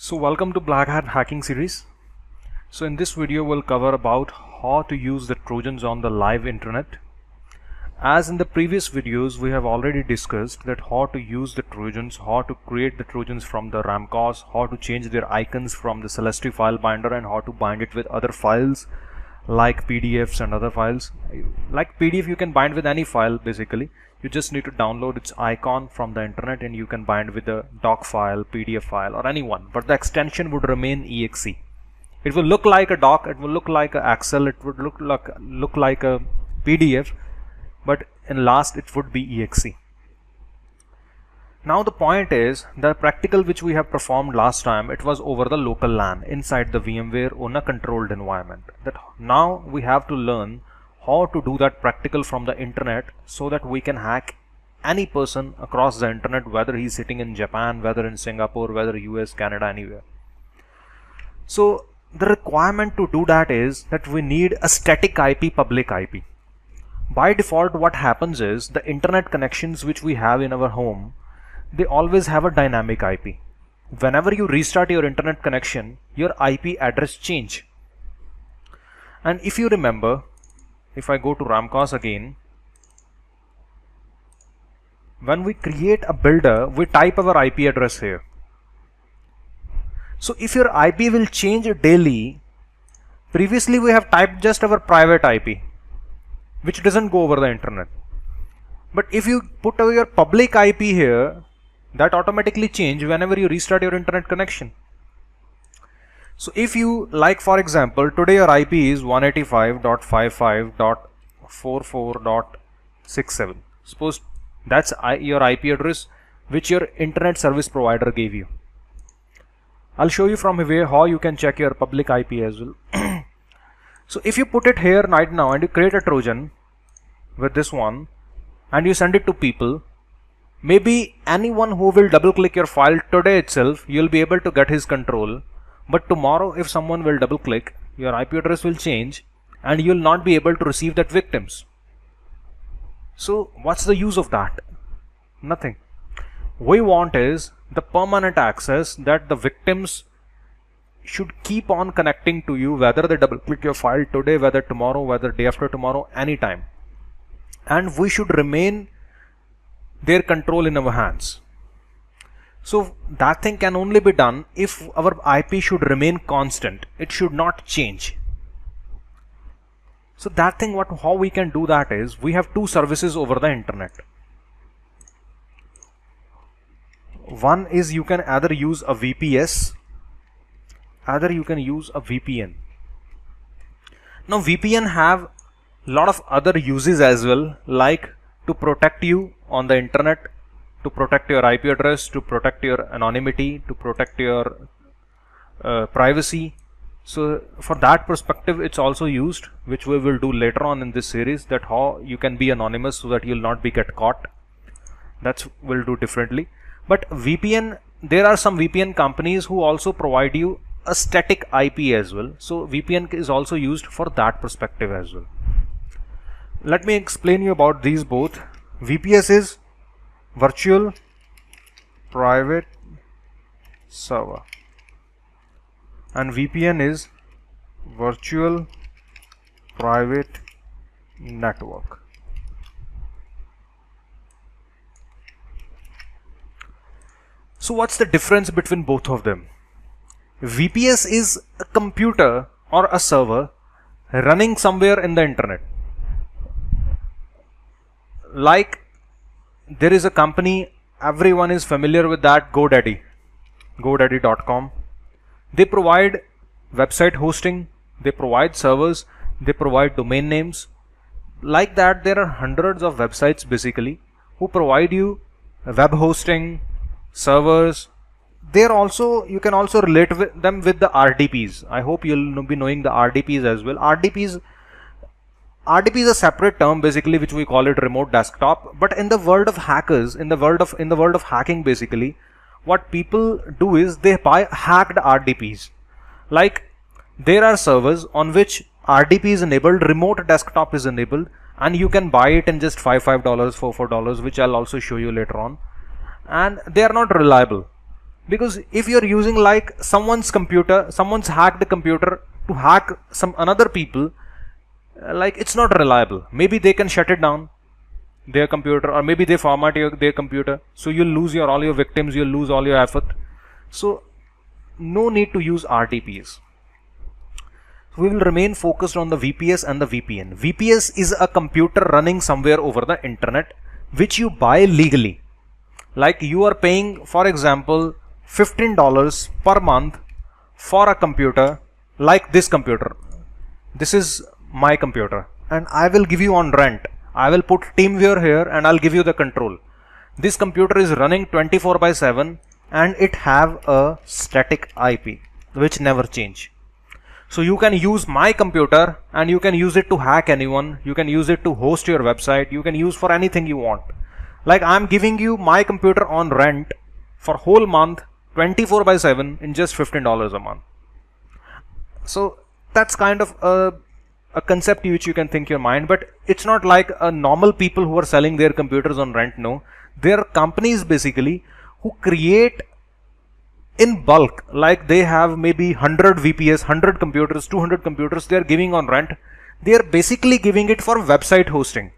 So welcome to Black Hat Hacking series. So in this video we'll cover about how to use the Trojans on the live internet. As in the previous videos we have already discussed that how to use the Trojans, how to create the Trojans from the ramcos, how to change their icons from the Celestia file binder, and how to bind it with other files like PDFs and other files. Like PDF you can bind with any file basically. You just need to download its icon from the internet and you can bind with a doc file, PDF file, or any one, but the extension would remain exe. It will look like a doc, it will look like a Excel, it would look like a PDF, but in last it would be exe. Now the point is, the practical which we have performed last time, it was over the local LAN inside the VMware on a controlled environment. That now we have to learn how to do that practical from the internet so that we can hack any person across the internet, whether he's sitting in Japan, whether in Singapore, whether US, Canada, anywhere. So the requirement to do that is that we need a static IP, public IP. By default what happens is the internet connections which we have in our home, they always have a dynamic IP. Whenever you restart your internet connection, your IP address change. And if you remember, if I go to ramcos again, when we create a builder, we type our IP address here. So if your IP will change daily, previously we have typed just our private IP, which doesn't go over the internet. But if you put your public IP here, that automatically change whenever you restart your internet connection. So if you, like for example, today your IP is 185.55.44.67. Suppose that's your IP address which your internet service provider gave you. I'll show you from here how you can check your public IP as well. So if you put it here right now and you create a Trojan with this one and you send it to people, maybe anyone who will double click your file today itself, you'll be able to get his control. But tomorrow if someone will double click, your IP address will change and you'll not be able to receive that victims. So what's the use of that? Nothing. We want is the permanent access, that the victims should keep on connecting to you, whether they double click your file today, whether tomorrow, whether day after tomorrow, anytime. And we should remain their control in our hands. So that thing can only be done if our IP should remain constant. It should not change. So that thing, how we can do that is, we have two services over the internet. One is you can either use a VPS, either you can use a VPN. Now VPN have a lot of other uses as well, like to protect you on the internet, to protect your IP address, to protect your anonymity, to protect your privacy. So for that perspective it's also used, which we will do later on in this series, that how you can be anonymous so that you'll not be get caught. That's we'll do differently. But VPN, there are some VPN companies who also provide you a static IP as well. So VPN is also used for that perspective as well. Let me explain you about these both. VPS is virtual private server and VPN is virtual private network. So what's the difference between both of them? VPS is a computer or a server running somewhere in the internet. Like there is a company, everyone is familiar with that, GoDaddy, godaddy.com. They provide website hosting, they provide servers, they provide domain names. Like that, there are hundreds of websites basically who provide you web hosting, servers. They're also, you can also relate with them with the RDPs. I hope you'll be knowing the RDPs as well. RDP is a separate term basically, which we call it remote desktop. But in the world of hackers, in the world of hacking basically, what people do is they buy hacked RDPs. Like there are servers on which RDP is enabled, remote desktop is enabled, and you can buy it in just $5, $4, which I'll also show you later on. And they are not reliable. Because if you're using like someone's computer, someone's hacked the computer to hack some another people, like it's not reliable. Maybe they can shut it down, their computer, or maybe they format their computer, so you'll lose all your victims, you'll lose all your effort. So no need to use RTPs. We will remain focused on the VPS and the VPN. VPS is a computer running somewhere over the internet which you buy legally. Like you are paying, for example, $15 per month for a computer like this computer. This is my computer and I will give you on rent. I will put TeamViewer here and I'll give you the control. This computer is running 24/7 and it have a static IP which never change. So you can use my computer and you can use it to hack anyone. You can use it to host your website. You can use for anything you want. Like I'm giving you my computer on rent for whole month 24/7 in just $15 a month. So that's kind of a concept which you can think your mind, but it's not like a normal people who are selling their computers on rent. No, there are companies basically who create in bulk, like they have maybe 100 VPS, 100 computers, 200 computers they are giving on rent. They are basically giving it for website hosting.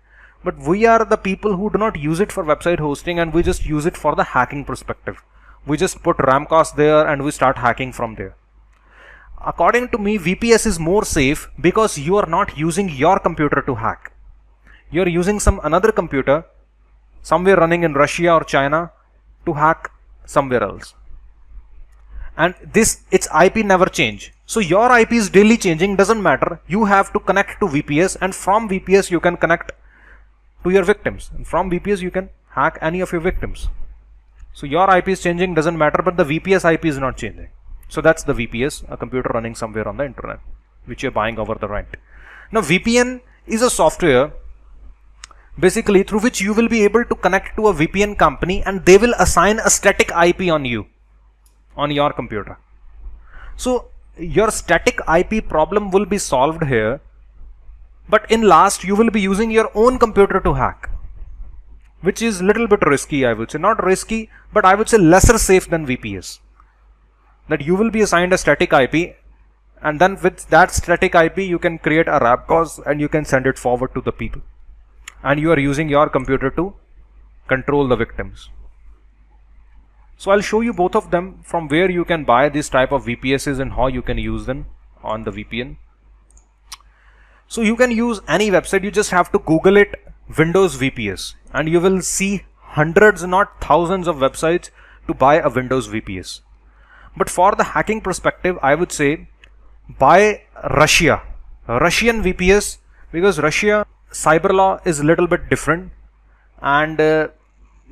But we are the people who do not use it for website hosting and we just use it for the hacking perspective. We just put RAM cost there and we start hacking from there. According to me, VPS is more safe because you are not using your computer to hack. You are using some another computer somewhere running in Russia or China to hack somewhere else. And its IP never change. So your IP is daily changing, doesn't matter. You have to connect to VPS and from VPS you can connect to your victims. And from VPS you can hack any of your victims. So your IP is changing, doesn't matter, but the VPS IP is not changing. So that's the VPS, a computer running somewhere on the internet, which you're buying over the rent. Now VPN is a software basically through which you will be able to connect to a VPN company and they will assign a static IP on you, on your computer. So your static IP problem will be solved here, but in last you will be using your own computer to hack, which is little bit risky. I would say not risky, but I would say lesser safe than VPS. That you will be assigned a static IP and then with that static IP you can create a rapcos and you can send it forward to the people and you are using your computer to control the victims. So I'll show you both of them from where you can buy this type of VPSs and how you can use them on the VPN. So you can use any website, you just have to Google it, Windows VPS, and you will see hundreds not thousands of websites to buy a Windows VPS. But for the hacking perspective, I would say buy Russian VPS, because Russia cyber law is a little bit different and they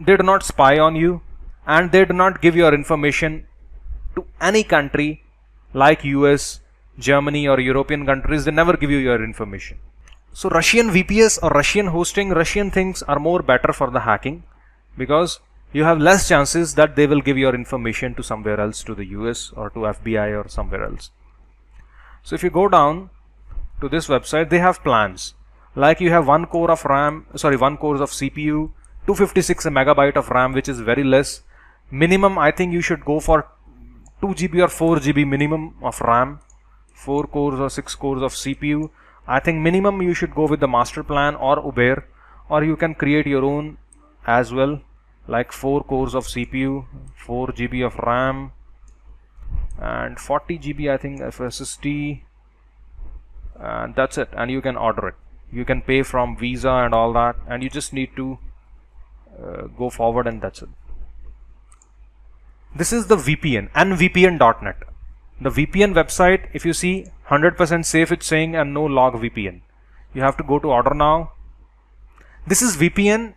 do not spy on you and they do not give your information to any country like US, Germany or European countries. They never give you your information. So Russian VPS or Russian hosting, Russian things are more better for the hacking because you have less chances that they will give your information to somewhere else, to the US or to FBI or somewhere else. So if you go down to this website, they have plans like you have 1 core of CPU, 256 megabyte of RAM, which is very less. Minimum, I think you should go for 2 GB or 4 GB minimum of RAM, 4 cores or 6 cores of CPU. I think minimum you should go with the master plan or Uber, or you can create your own as well, like 4 cores of CPU, 4 GB of RAM and 40 GB I think of SSD, and that's it. And you can order it. You can pay from Visa and all that, and you just need to go forward, and that's it. This is the VPN and VPN.net. The VPN website, if you see 100% safe, it's saying, and no log VPN. You have to go to order now. This is VPN,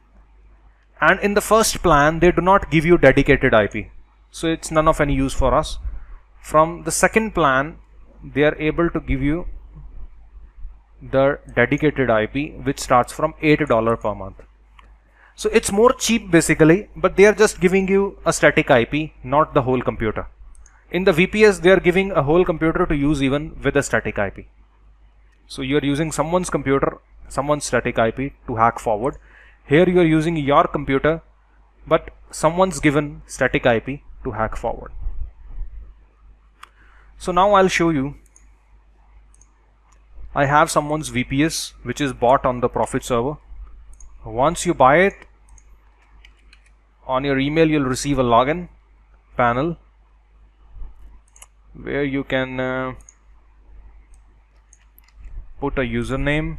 and in the first plan they do not give you dedicated IP, so it's none of any use for us. From the second plan they are able to give you the dedicated IP, which starts from $8 per month. So it's more cheap basically, but they are just giving you a static IP, not the whole computer. In the VPS they are giving a whole computer to use even with a static IP. So you are using someone's computer, someone's static IP to hack forward. Here you are using your computer, but someone's given static IP to hack forward. So now I'll show you. I have someone's VPS which is bought on the Profit server. Once you buy it, on your email you'll receive a login panel where you can put a username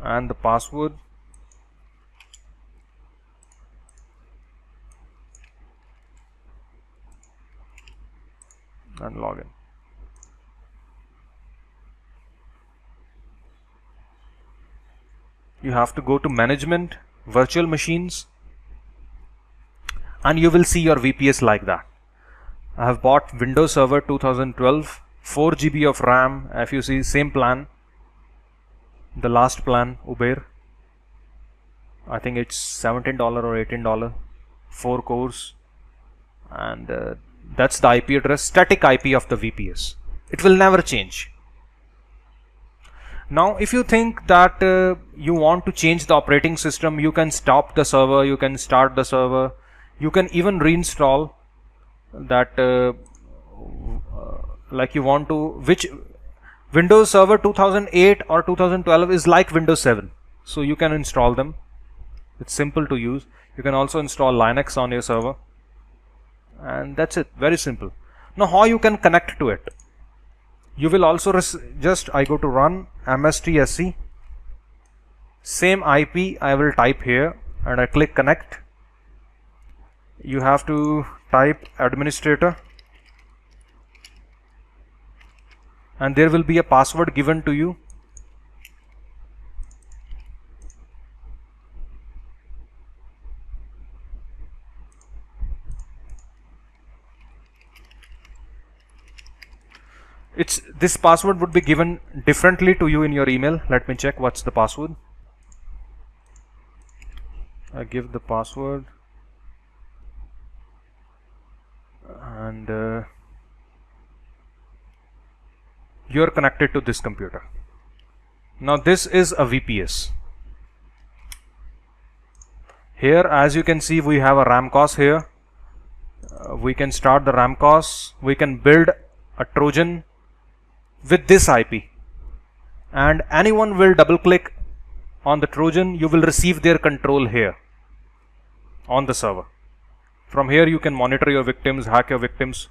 and the password. And login. You have to go to management, virtual machines, and you will see your VPS like that. I have bought Windows Server 2012, 4 GB of RAM. If you see, same plan, the last plan, Uber. I think it's $17 or $18, 4 cores, and that's the IP address, static IP of the VPS. It will never change. Now if you think that you want to change the operating system, you can stop the server, you can start the server, you can even reinstall that like you want to, which Windows Server 2008 or 2012 is like Windows 7, so you can install them. It's simple to use. You can also install Linux on your server, and that's it, very simple. Now how you can connect to it? You will also I go to run mstsc, same IP I will type here, and I click connect. You have to type administrator, and there will be a password given to you. This password would be given differently to you in your email. Let me check what's the password. I give the password, and you're connected to this computer. Now this is a VPS. Here, as you can see, we have a ramcos here. We can start the ramcos. We can build a Trojan with this IP, and anyone will double click on the Trojan, you will receive their control here on the server. From here you can monitor your victims, hack your victims.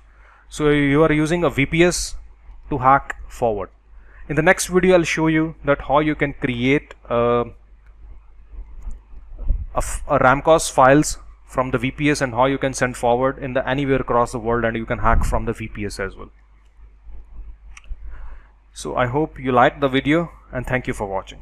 So you are using a VPS to hack forward. In the next video I'll show you that how you can create a ramcos files from the VPS and how you can send forward in the anywhere across the world, and you can hack from the VPS as well. So I hope you liked the video, and thank you for watching.